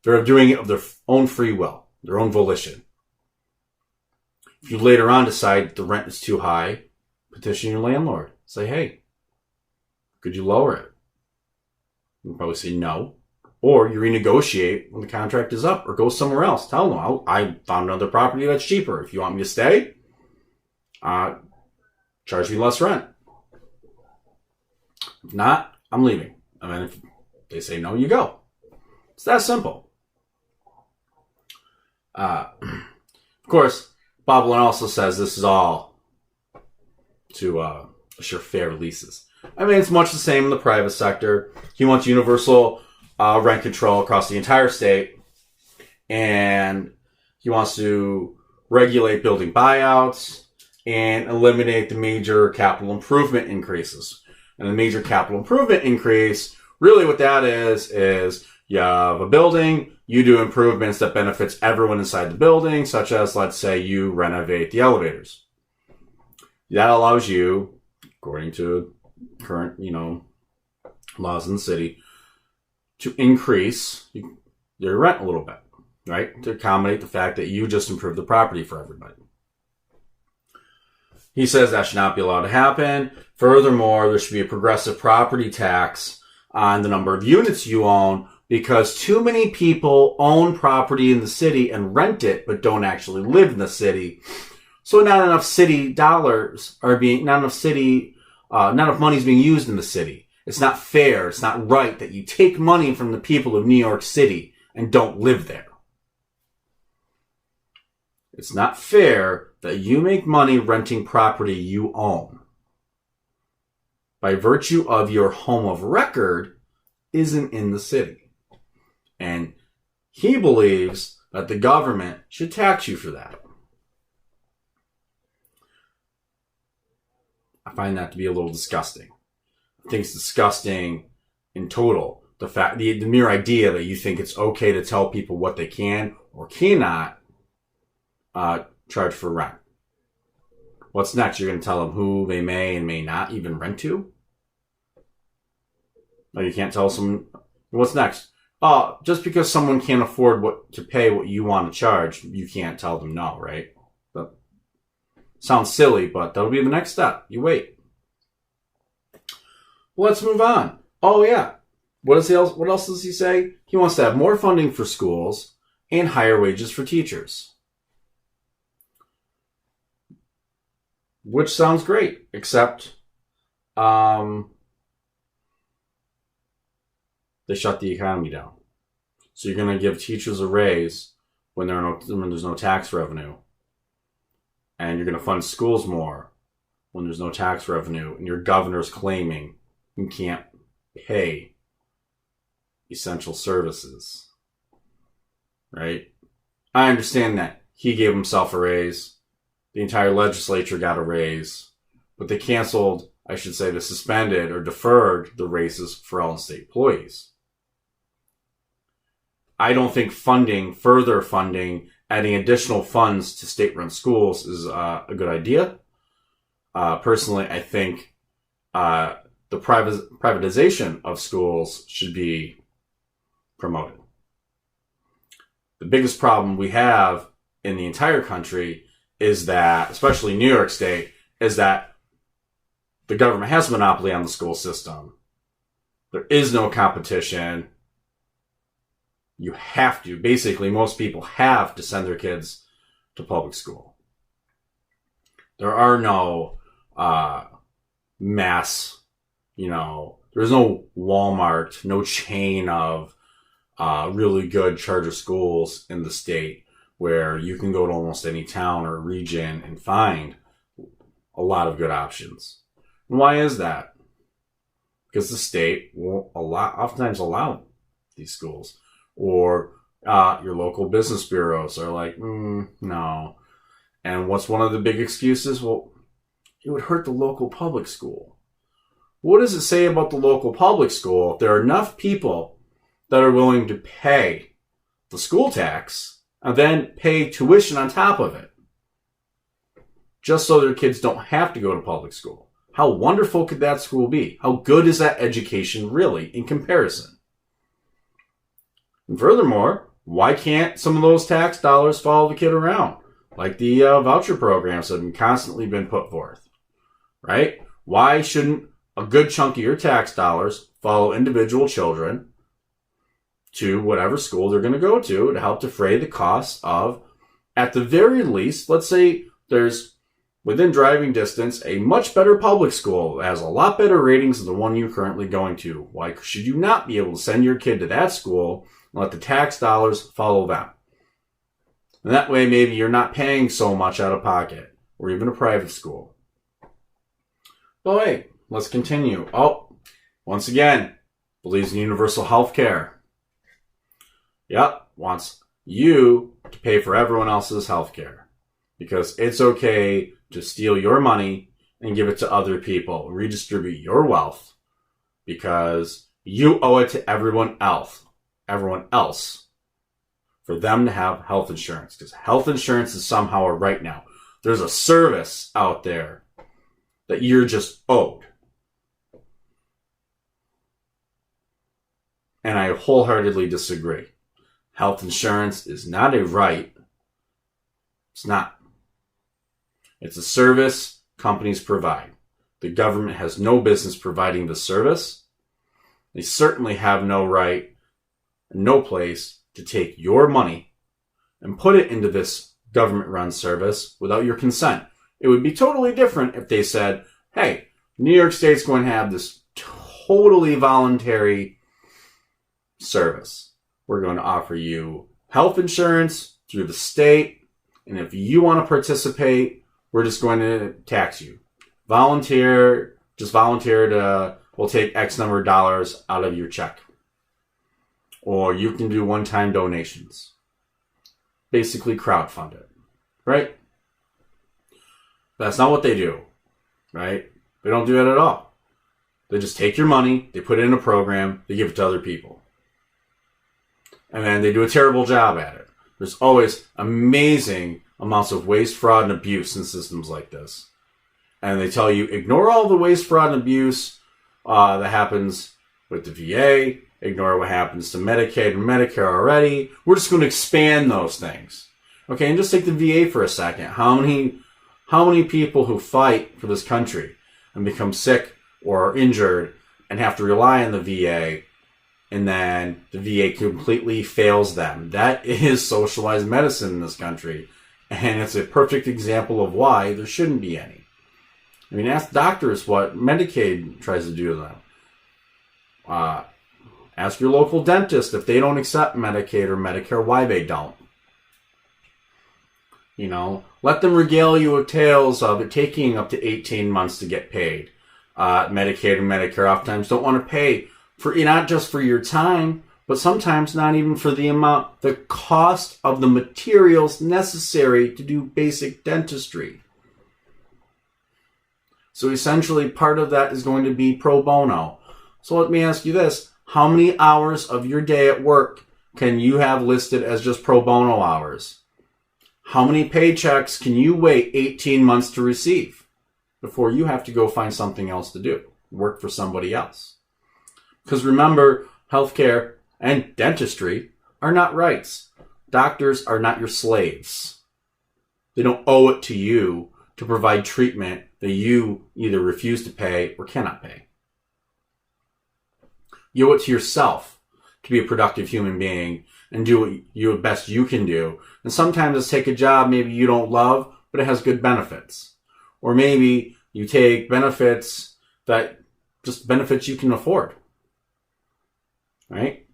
They're doing it of their own free will, their own volition. If you later on decide the rent is too high, petition your landlord. Say, hey, could you lower it? You'll probably say no. Or you renegotiate when the contract is up or go somewhere else. Tell them, I found another property that's cheaper. If you want me to stay, charge me less rent. If not, I'm leaving. And then if they say no, you go. It's that simple. Of course, Bobilin also says this is all to assure fair leases. I mean, it's much the same in the private sector. He wants universal rent control across the entire state, and he wants to regulate building buyouts and eliminate the major capital improvement increases. And the major capital improvement increase, really what that is you have a building, you do improvements that benefits everyone inside the building, such as, let's say, you renovate the elevators. That allows you, according to current, laws in the city, to increase your rent a little bit, right? To accommodate the fact that you just improved the property for everybody. He says that should not be allowed to happen. Furthermore, there should be a progressive property tax on the number of units you own, because too many people own property in the city and rent it, but don't actually live in the city. So not enough city dollars are being, not enough money is being used in the city. It's not fair. It's not right that you take money from the people of New York City and don't live there. It's not fair that you make money renting property you own. By virtue of your home of record isn't in the city. And he believes that the government should tax you for that. I find that to be a little disgusting. I think it's disgusting in total. The mere idea that you think it's okay to tell people what they can or cannot charge for rent. What's next? You're going to tell them who they may and may not even rent to? No, you can't tell someone. What's next? Just because someone can't afford to pay what you want to charge, you can't tell them no, right? That sounds silly, but that'll be the next step. You wait. Well, let's move on. Oh, yeah. What else does he say? He wants to have more funding for schools and higher wages for teachers. Which sounds great, except they shut the economy down. So you're going to give teachers a raise when there's no tax revenue. And you're going to fund schools more when there's no tax revenue. And your governor's claiming you can't pay essential services. Right? I understand that. He gave himself a raise. The entire legislature got a raise. But they they suspended or deferred the raises for all state employees. I don't think further funding, adding additional funds to state-run schools is a good idea. Personally, I think the privatization of schools should be promoted. The biggest problem we have in the entire country is that, especially New York State, is that the government has a monopoly on the school system. There is no competition. You have to. Basically, most people have to send their kids to public school. There are no mass, there's no Walmart, no chain of really good charter schools in the state where you can go to almost any town or region and find a lot of good options. And why is that? Because the state won't oftentimes allow these schools. Or your local business bureaus are like, no. And what's one of the big excuses? Well, it would hurt the local public school. What does it say about the local public school if there are enough people that are willing to pay the school tax and then pay tuition on top of it, just so their kids don't have to go to public school? How wonderful could that school be? How good is that education really in comparison? And furthermore, why can't some of those tax dollars follow the kid around? Like the voucher programs that have constantly been put forth, right? Why shouldn't a good chunk of your tax dollars follow individual children to whatever school they're going to go to help defray the costs of, at the very least, let's say there's, within driving distance, a much better public school that has a lot better ratings than the one you're currently going to. Why should you not be able to send your kid to that school and let the tax dollars follow them? And that way, maybe you're not paying so much out of pocket, or even a private school. But wait, let's continue. Oh, once again, believes in universal health care. Yep, wants you to pay for everyone else's health care. Because it's okay to steal your money and give it to other people, redistribute your wealth, because you owe it to everyone else, for them to have health insurance. Because health insurance is somehow a right now. There's a service out there that you're just owed. And I wholeheartedly disagree. Health insurance is not a right. It's not. It's a service companies provide. The government has no business providing the service. They certainly have no right, no place to take your money and put it into this government-run service without your consent. It would be totally different if they said, hey, New York State's going to have this totally voluntary service. We're going to offer you health insurance through the state, and if you want to participate, we're just going to tax you. Volunteer to, we'll take X number of dollars out of your check. Or you can do one-time donations. Basically crowdfund it, right? That's not what they do, right? They don't do that at all. They just take your money, they put it in a program, they give it to other people. And then they do a terrible job at it. There's always amazing amounts of waste, fraud, and abuse in systems like this. And they tell you, ignore all the waste, fraud, and abuse that happens with the VA. Ignore what happens to Medicaid and Medicare already. We're just going to expand those things. Okay, and just take the VA for a second. How many people who fight for this country and become sick or are injured and have to rely on the VA, and then the VA completely fails them? That is socialized medicine in this country. And it's a perfect example of why there shouldn't be any. I mean, ask doctors what Medicaid tries to do to them. Ask your local dentist if they don't accept Medicaid or Medicare, why they don't. You know, let them regale you with tales of it taking up to 18 months to get paid. Medicaid and Medicare oftentimes don't want to pay for, not just for your time, but sometimes not even for the cost of the materials necessary to do basic dentistry. So essentially, part of that is going to be pro bono. So let me ask you this. How many hours of your day at work can you have listed as just pro bono hours? How many paychecks can you wait 18 months to receive before you have to go find something else to do? Work for somebody else. Because remember, healthcare and dentistry are not rights. Doctors are not your slaves. They don't owe it to you to provide treatment that you either refuse to pay or cannot pay. You owe it to yourself to be a productive human being and do what best you can do. And sometimes it's take a job maybe you don't love, but it has good benefits. Or maybe you take benefits that just benefits you can afford. Right?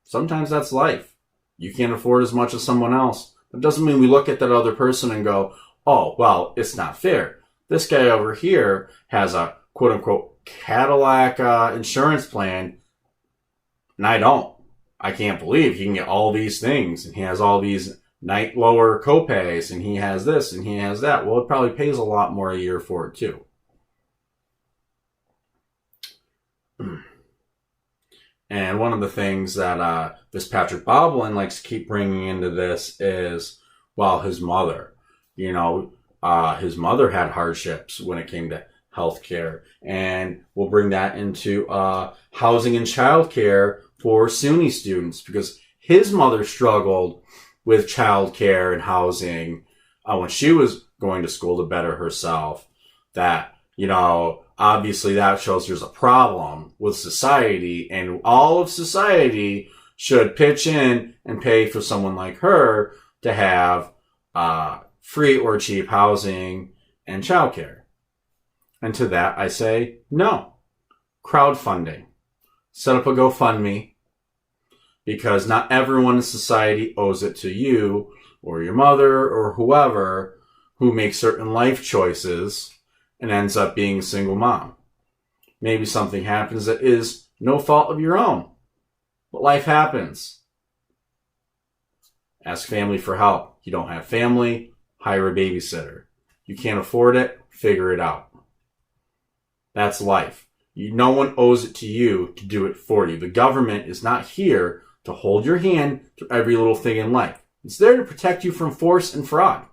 Sometimes that's life. You can't afford as much as someone else. It doesn't mean we look at that other person and go, oh, well, it's not fair. This guy over here has a quote-unquote Cadillac insurance plan, and I don't. I can't believe he can get all these things, and he has all these night lower copays, and he has this, and he has that. Well, it probably pays a lot more a year for it, too. And one of the things that this Patrick Bobilin likes to keep bringing into this is, well, his mother. You know, his mother had hardships when it came to healthcare. And we'll bring that into housing and childcare for SUNY students, because his mother struggled with childcare and housing when she was going to school to better herself. That, obviously that shows there's a problem with society, and all of society should pitch in and pay for someone like her to have free or cheap housing and childcare. And to that I say no. Crowdfunding. Set up a GoFundMe, because not everyone in society owes it to you or your mother or whoever who makes certain life choices and ends up being a single mom. Maybe something happens that is no fault of your own, but life happens. Ask family for help. You don't have family, hire a babysitter. You can't afford it, figure it out. That's life. No one owes it to you to do it for you. The government is not here to hold your hand through every little thing in life. It's there to protect you from force and fraud.